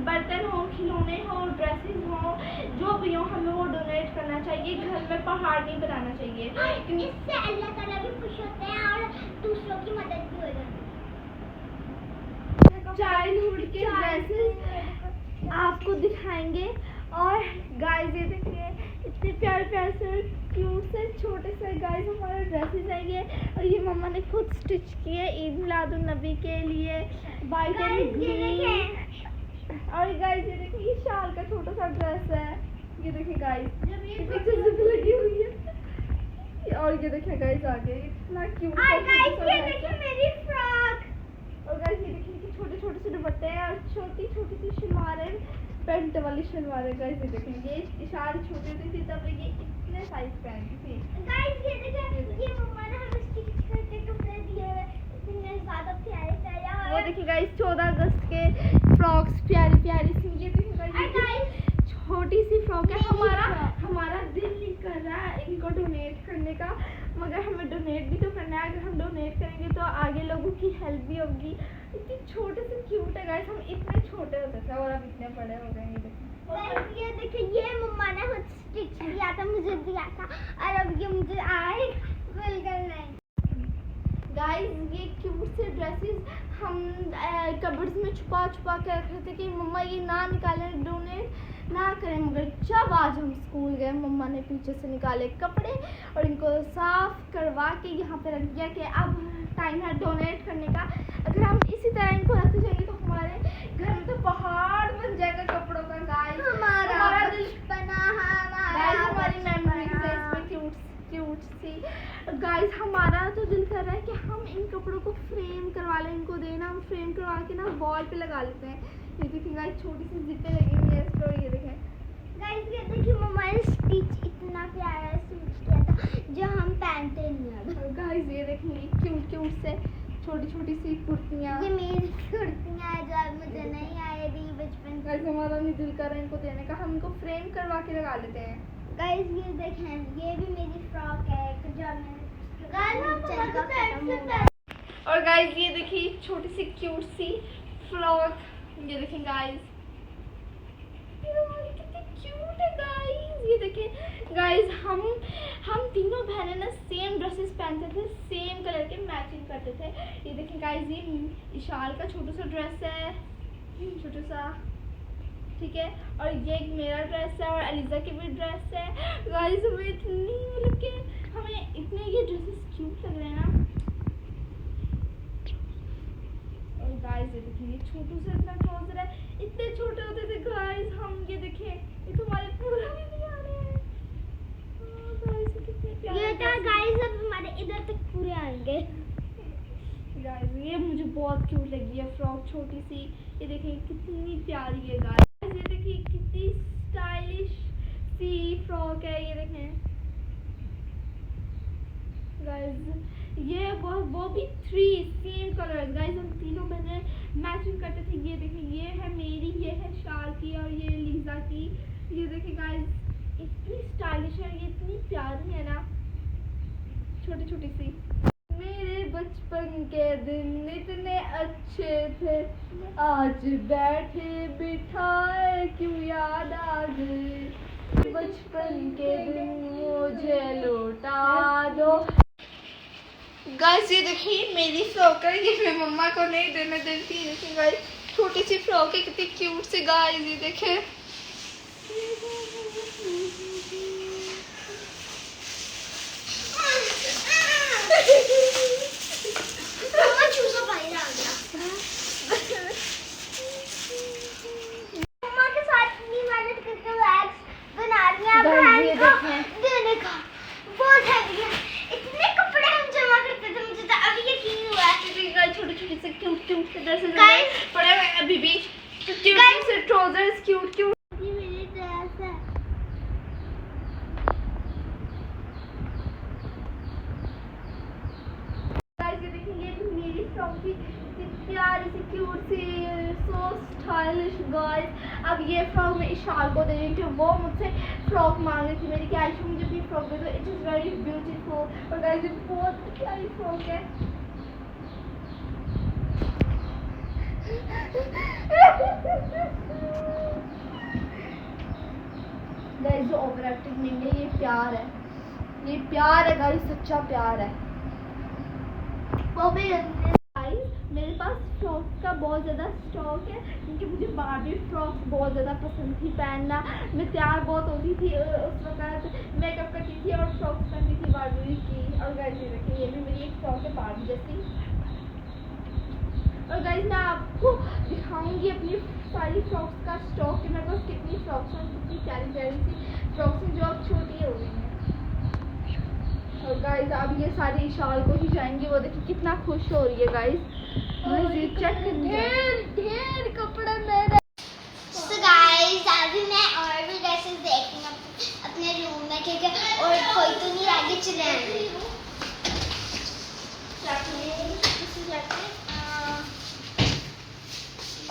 बर्तन हो, खिलौने हो, ड्रेसेस हो, जो भी हो, हमें वो डोनेट करना चाहिए। घर में पहाड़ नहीं बनाना चाहिए, इससे अल्लाह ताला भी खुश होते हैं और दूसरों की मदद भी हो जाती है। चाइल्डहुड के ड्रेसेस आपको दिखाएंगे। और गाइस ये देखिए इतने प्यारे प्यारे से क्यूट से छोटे से गाइस हमारे ड्रेसेस हैं ये, और ये मम्मा ने खुद स्टिच किए ईद मिलादुन नबी के लिए। White and green. और गाइस ये देखिए ये शाल का छोटा सा ड्रेस है। ये देखिए गाइस पीछे जिप लगी हुई है। और ये देखिए गाइस आगे इतना क्यूट और गाइस ये देखिए मेरी फ्रॉक। और गाइस ये देखिए कि छोटे छोटे से दुपट्टे हैं और छोटी छोटी सी शलवारें, पेंट वाली शलवारें। गाइस ये देखेंगे ये सारी छोटी होती थी तब ये इतने साइज पहनती थी। गाइस ये देखिए ये मम्मा ने हमें स्टिच करके कपड़े दिए हैं, इतने ज्यादा प्यारे प्यारे। वो देखिए गाइस 14 अगस्त के फ्रॉक्स प्यारी प्यारी सी। ये देखिए गाइस छोटी सी फ्रॉक है। हमारा दिल नहीं कर रहा है इनको डोनेट करने का, मगर हमें डोनेट भी तो करना है। अगर हम डोनेट करेंगे तो आगे लोगों की हेल्प भी होगी। इतने छोटे से क्यूट है गाइस, हम इतने छोटे होते थे और अब इतने बड़े हो गए। ये देखिए ये मम्मा ने खुद स्टिच किया था, मुझे दिया था, और अब ये मुझे आए बिल्कुल नहीं। गाइस ये क्यूट से ड्रेसेस हम कबर्ड्स में छुपा छुपा के रखे थे कि मम्मा ये ना निकालें, डोनेट ना करें। मगर जब आज हम स्कूल गए मम्मा ने पीछे से निकाले कपड़े और इनको साफ करवा के यहाँ पे रख दिया कि अब टाइम है डोनेट करने का। अगर हम इसी तरह इनको रखते जाएंगे तो हमारे घर में तो पहाड़ बन जाएगा कपड़ों का। गाइस हमारा दिल बना हमारी मेमोरीज है इसमें क्यूट सी। गाइस हमारा तो दिल कर रहा है कि हम इन कपड़ों को फ्रेम करवा लें, इनको देना, हम फ्रेम करवा के ना वॉल पे लगा लेते हैं। ये देखिए गाइस छोटी सी जिपें लगी हुई है इस पर। ये देखें गाइस ये देखिए मम्मा ने स्टिच इतना प्यारा स्टिच किया था जो हम पहनते नहीं अब। गाइस ये देखिए क्यूट से छोटी छोटी सी कुर्तियाँ। ये मेरी कुर्तियाँ हैं जो अब मुझे नहीं आएगी बचपन की। गाइस हमारा नहीं दिल कर रहा है इनको देने का, हम इनको फ्रेम करवा के लगा लेते हैं। गाइस ये देखें ये भी मेरी फ्रॉक है जो और गाइस ये देखिए छोटी सी क्यूट सी फ्रॉक। ये देखें गाइस कितनी क्यूट है गाइस। ये देखें गाइस हम तीनों बहनें ना सेम ड्रेसेस पहनते थे, सेम कलर के मैचिंग करते थे। ये देखें गाइस ये इशाल का छोटा सा ड्रेस है, छोटा सा, ठीक है। और ये एक मेरा ड्रेस है और अलीजा की भी ड्रेस है। गाइस हमें इतनी मतलब कि हमें इतने ये ड्रेसेस क्यूट लग रहे हैं ना। और गाइस ये देखिए ये छोटू से इतना ट्राउजर है, इतने छोटे होते थे गाइस हम। ये देखिए ये तो हमारे पूरा भी नहीं आ रहे हैं। गाइस कितने प्यारे ये तो गाइस अब हमारे इधर तक पूरे आएंगे। गाइस ये मुझे बहुत क्यूट लगी है फ्रॉक छोटी सी। ये देखिए कितनी प्यारी है गाइस। ये देखिए कितनी स्टाइलिश सी फ्रॉक है। ये देखें गाइस ये वो भी 3 सेम कलर्स। गाइस हम तीनों बहनें मैचिंग करते थे। ये देखिए ये है मेरी, ये है शाल की और ये लीजा की। ये देखिए गाइस इतनी स्टाइलिश है, ये इतनी प्यारी है ना, छोटी छोटी सी। मेरे बचपन के दिन इतने अच्छे थे, आज बैठे बिठाए क्यों याद आ गए। बचपन के दिन मुझे लौटा दो। गाइस ये देखिए मेरी फ्रॉक है, ये मैं मम्मा को नहीं देने देती। देखिए गाइस छोटी सी फ्रॉक है, कितनी क्यूट सी। गाइस ये देखें मम्मा के साथ इतनी मेहनत करके बैग्स बना रही हैं देने का बहुत हैवी है। इतने कपड़े हम जमा करते थे, मुझे तो अभी यकीन हुआ। छोटी छोटी क्यूट से ड्रेसेस Guys. पड़े हुए हैं अभी भी, क्यूट से ट्राउजर्स क्यूट ये मेरी ड्रेस है। गाइस ये देखिए ये भी मेरी फ्रॉक थी, इतनी प्यारी सी क्यूट सी, सो स्टाइलिश गाइस। अब ये फ्रॉक मैं इशार को दे रही हूँ, वो मुझसे फ्रॉक मांग रही थी मेरी कि आयशा मुझे भी फ्रॉक दे दो, इट इज़ वेरी ब्यूटीफुल। और गाइस ये बहुत प्यारी फ्रॉक है। गाइस जो ओवर एक्टिंग नहीं है, ये प्यार है, ये प्यार है गाइस, सच्चा प्यार है। वो भी गाइस मेरे पास फ्रॉक्स का बहुत ज़्यादा स्टॉक है, क्योंकि मुझे बारबी फ्रॉक्स बहुत ज़्यादा पसंद थी पहनना। मैं तैयार बहुत होती थी उस वक्त, मेकअप करती थी और फ्रॉक्स पहनती थी बारबी की। और गाइस ये देखिए ये भी मेरी एक फ्रॉक है बारबी जैसी। और गाइस मैं आपको दिखाऊंगी अपनी सारी फ्रॉक्स का स्टॉक कि मेरे पास कितनी फ्रॉक्स हैं, कितनी प्यारी प्यारी सी फ्रॉक्स हैं जो अब छोटी हो गई हैं। और गाइस अब ये सारी इशाल को ही जाएंगी, वो देखिए कितना खुश हो रही है गाइस। ये चेक ढेर कपड़े मेरे। So guys, अभी मैं और भी ड्रेसेस देख रही हूँ अपने रूम में, ठीक है, और कोई तो नहीं आगे चले आएंगे।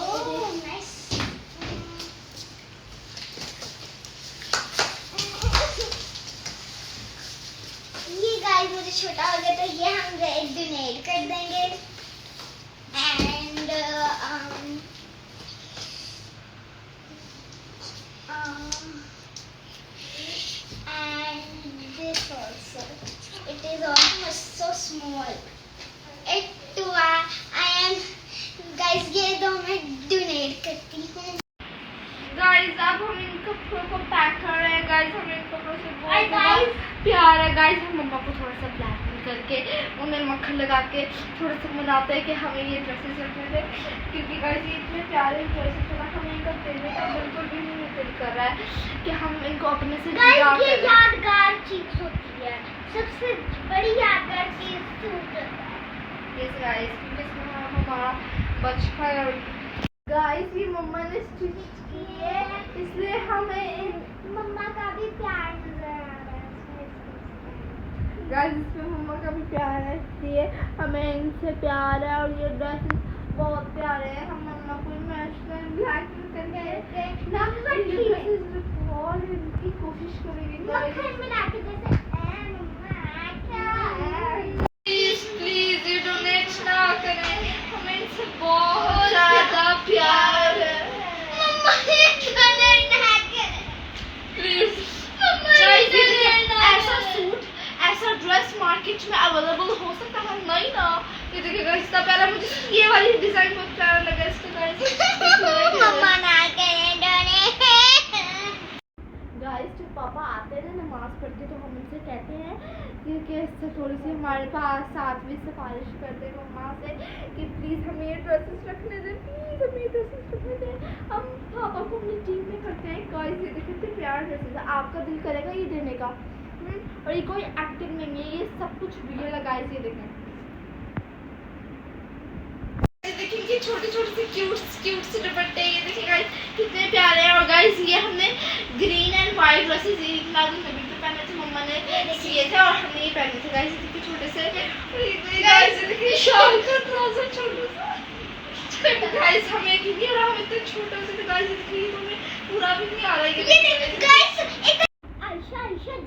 Oh nice. ये गाइस मुझे छोटा हो गया तो ये हम डोनेट कर देंगे। And and this also, it is almost so small. It I am guys, ये दो मैं डोनेट करती हूँ। गाइस अब हम इन कपड़ों को पैक कर रहे हैं गाइस, हमें इन कपड़ों से बहुत और ज़्यादा guys, प्यार है गाइस। हम मम्मा को थोड़ा सा ब्लैकमेल करके उन्हें मक्खन लगा के थोड़ा सा मनाते हैं कि हमें ये ड्रेसेस रखने थे, क्योंकि गाइस ये इतने प्यारे ड्रेसेस हैं, हमें इनको देने का बिल्कुल भी नहीं दिल कर रहा है कि हम इनको अपने से guys, जुदा ये करें। यादगार चीज होती है, सबसे बड़ी यादगार चीज सूट होता है। यस गाइस, क्योंकि इसमें हमारा बचपन और गाइस ये मम्मा ने स्टिच की है, इसलिए हमें मम्मा का भी प्यार नजर आ रहा है इसमें। गाइस इसमें मम्मा का भी प्यार है, इसलिए हमें इनसे प्यार है। और ये ड्रेसेस बहुत प्यारे हैं, हम मम्मा को इमोशनल ब्लैकमेल करके ना ये ड्रेसेस बहुत इनकी कोशिश करेंगे गाइस। मक्खन मिला के जैसे मम्मा क्या प्लीज ये डोनेट ना करें, हमें इनसे बहुत ज़्यादा प्यार है। मम्मा ये डोनेट ना करे प्लीज मम्मा ये डोनेट ना ऐसा सूट ऐसा ड्रेस मार्केट में अवेलेबल हो सकता है नहीं ना। ये देखिए गाइस इतना प्यारा, मुझे ये वाली डिजाइन बहुत प्यारा लगा इसका गाइस। मम्मा ना करे डोनेट। गाइस जब पापा आते हैं ना नमाज पढ़ के, तो हम उनसे कहते हैं कि इससे थोड़ी सी हमारे पास साथ में सिफारिश करते हैं मम्मा से कि प्लीज़ हमें ये ड्रेसेस रखने दें, प्लीज़ हमें ये ड्रेसेस रखने दें। हम पापा को अपनी टीम में करते हैं। गाइस ये देखिए कितने प्यारे ड्रेसेस है, आपका दिल करेगा ये देने का। और ये कोई एक्टिंग नहीं है, ये सब कुछ रियल है गाइस। ये देखें देखिए छोटे छोटे से क्यूट से दुपट्टे, ये देखिए गाइस कितने प्यारे हैं। और गाइस ये हमने green and white dresses Eid Milad Nabi पे पहने थे, मम्मा ने सिए थे और हमने ये पहने थे गाइस। देखिए छोटे से, और ये गाइस देखिए शाल का ट्राउजर छोटा सा गाइस, हमें यकीन नहीं आ रहा हम इतने छोटे से थे गाइस। देखिए तो हमें पूरा भी नहीं आ रहा है ये गाइस। आयशा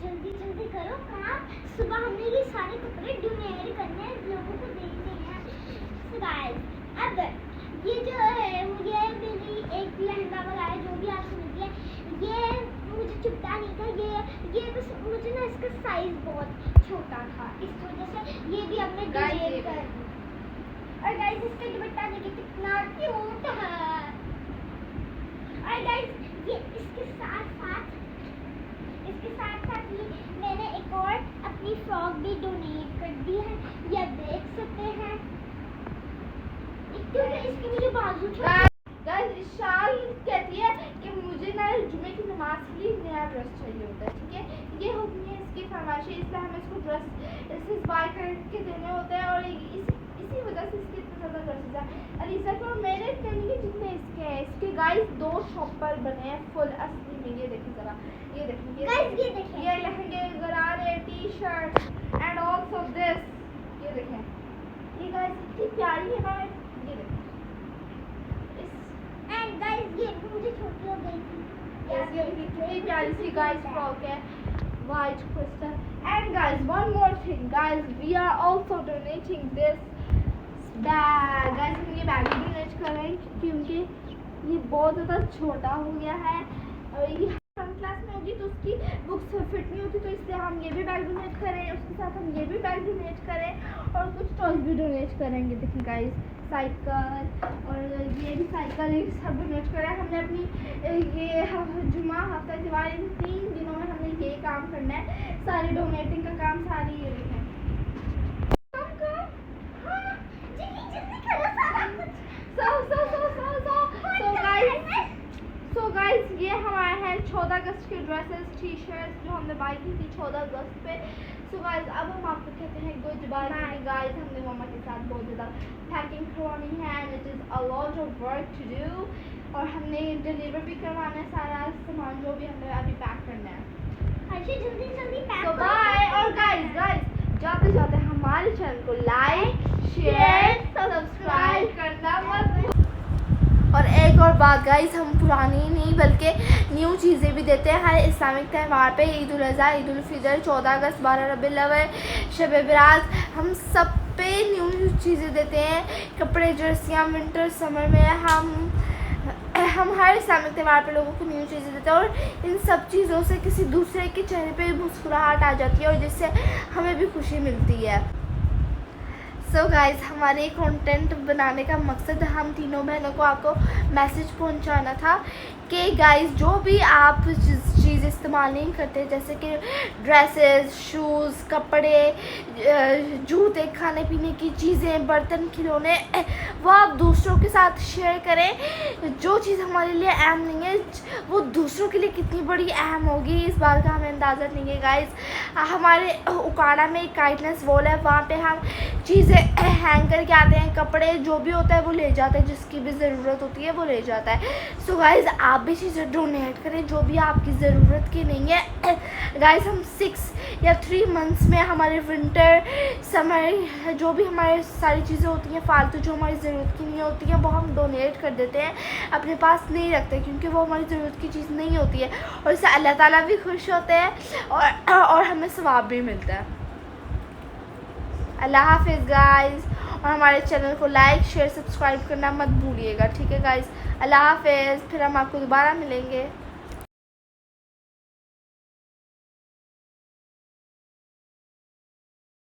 जल्दी जल्दी करो काम, सुबह हमने ये सारे कपड़े डोनेट करने हैं, लोगों को देने हैं। So guys, अब ये जो है मुझे मेरी एक लहंगा वगैरह जो भी आपको मिली है, ये मुझे चुभता नहीं था, ये बस मुझे ना इसका साइज बहुत छोटा था, इस वजह से ये भी अपने डोनेट कर दी। और गाइस इसका दुपट्टा देखिए कितना क्यूट है। और गाइस ये इसके साथ साथ ही मैंने एक और अपनी फ्रॉक भी डोनेट कर दी है, ये देख सकते हैं, क्योंकि इसके मुझे बाजू गाइस इशाल कहती है कि मुझे ना जुमे की नमाज के लिए नया ड्रेस चाहिए होता है, ठीक है। ये होती है इसकी फरमाइश, इसलिए हमें इसको ड्रेस बाय करके देने होते हैं। और इसी इसी वजह से इसके इतने ज़्यादा ड्रेसेस हैं। अलीजा को मेरे कहने के जितने इसके हैं, इसके गाइस 2 शॉपर बने हैं फुल असली में। ये देखिए ज़रा, ये देखिए, Guys, ये देखिए। ये लहंगे, गरारे, T shirt and also this, ये देखें, ये गाइस इतनी प्यारी है ना, ये देखें। एंड गाइस ये मुझे छोटी हो गई थी। ये कितनी प्यारी सी गाइस फ्रॉक है, white crystal. And guys, one more thing, guys, we are also donating this bag. Guys, हम ये बैग भी डोनेट कर रहे हैं क्योंकि ये बहुत ज़्यादा छोटा हो गया है और ये फ्रंट क्लास में होगी तो उसकी बुक्स फिट नहीं होती, तो इसलिए हम ये भी बैग डोनेट करें, उसके साथ हम ये भी बैग डोनेट करें और कुछ टॉयज भी डोनेट करेंगे। देखिए गाइस, साइकिल और ये भी साइकिल, ये सब डोनेट करें। हमने अपनी ये जुमा हफ्ता इतवार इन 3 दिनों में हमने ये काम करना है, सारे डोनेटिंग का काम, सारी ये देखें। So guys, ये हमारे हैं 14 अगस्त के ड्रेसेस, टी शर्ट्स जो हमने बाई की थी 14 अगस्त पे। So guys, अब हम आपको कहते हैं गुड बाय गाइस। हमने मम्मा के साथ बहुत ज़्यादा पैकिंग करवानी है and it is a lot of work to do, और हमने डिलीवर भी करवाना है सारा सामान जो भी हमें अभी पैक करना है। अच्छा जल्दी जल्दी पैक तो बाय। और गाइस जाते जाते हमारे चैनल को लाइक, शेयर, सब्सक्राइब करना मत भूलिए। और एक और बात गाइस, हम पुरानी नहीं बल्कि न्यू चीज़ें भी देते हैं हर इस्लामिक त्यौहार पे। ईद उल अज़हा, ईद उल फितर, 14 अगस्त, 12 रबीउल अव्वल, शब बरात, हम सब पे न्यू चीज़ें देते हैं। कपड़े, जर्सियाँ, विंटर, समर में हम हर इस्लामिक त्यौहार पे लोगों को न्यू चीज़ें देते हैं और इन सब चीज़ों से किसी दूसरे के चेहरे पे मुस्कुराहट आ जाती है और जिससे हमें भी खुशी मिलती है। सो गाइस, हमारे कंटेंट बनाने का मकसद हम तीनों बहनों को आपको मैसेज पहुंचाना था कि गाइस जो भी आप चीज़ इस्तेमाल नहीं करते, जैसे कि ड्रेसेस, शूज़, कपड़े, जूते, खाने पीने की चीज़ें, बर्तन, खिलौने, वो आप दूसरों के साथ शेयर करें। जो चीज़ हमारे लिए अहम नहीं है वो दूसरों के लिए कितनी बड़ी अहम होगी, इस बात का हमें अंदाज़ा नहीं है गाइस। हमारे उकाड़ा में एक काइंडनेस वॉल है, वहाँ पे हम चीज़ें हैंग करके आते हैं, कपड़े जो भी होता है वो ले जाते हैं, जिसकी भी ज़रूरत होती है वो ले जाता है। सो गाइस, आप भी चीज़ें डोनेट करें जो भी आपकी ज़रूरत की नहीं है। गाइस, हम 6 या 3 मंथ्स में हमारे विंटर, समर, जो भी हमारे सारी चीज़ें होती हैं फालतू जो हमारी ज़रूरत की नहीं होती हैं वो हम डोनेट कर देते हैं, अपने पास नहीं रखते क्योंकि वो हमारी ज़रूरत की चीज़ नहीं होती है और इससे अल्लाह ताला भी खुश होते हैं और हमें सवाब भी मिलता है। अल्लाह हाफिज़ गाइस, और हमारे चैनल को लाइक, शेयर, सब्सक्राइब करना मत भूलिएगा, ठीक है गाइस। अल्लाह हाफिज़, फिर हम आपको दोबारा मिलेंगे।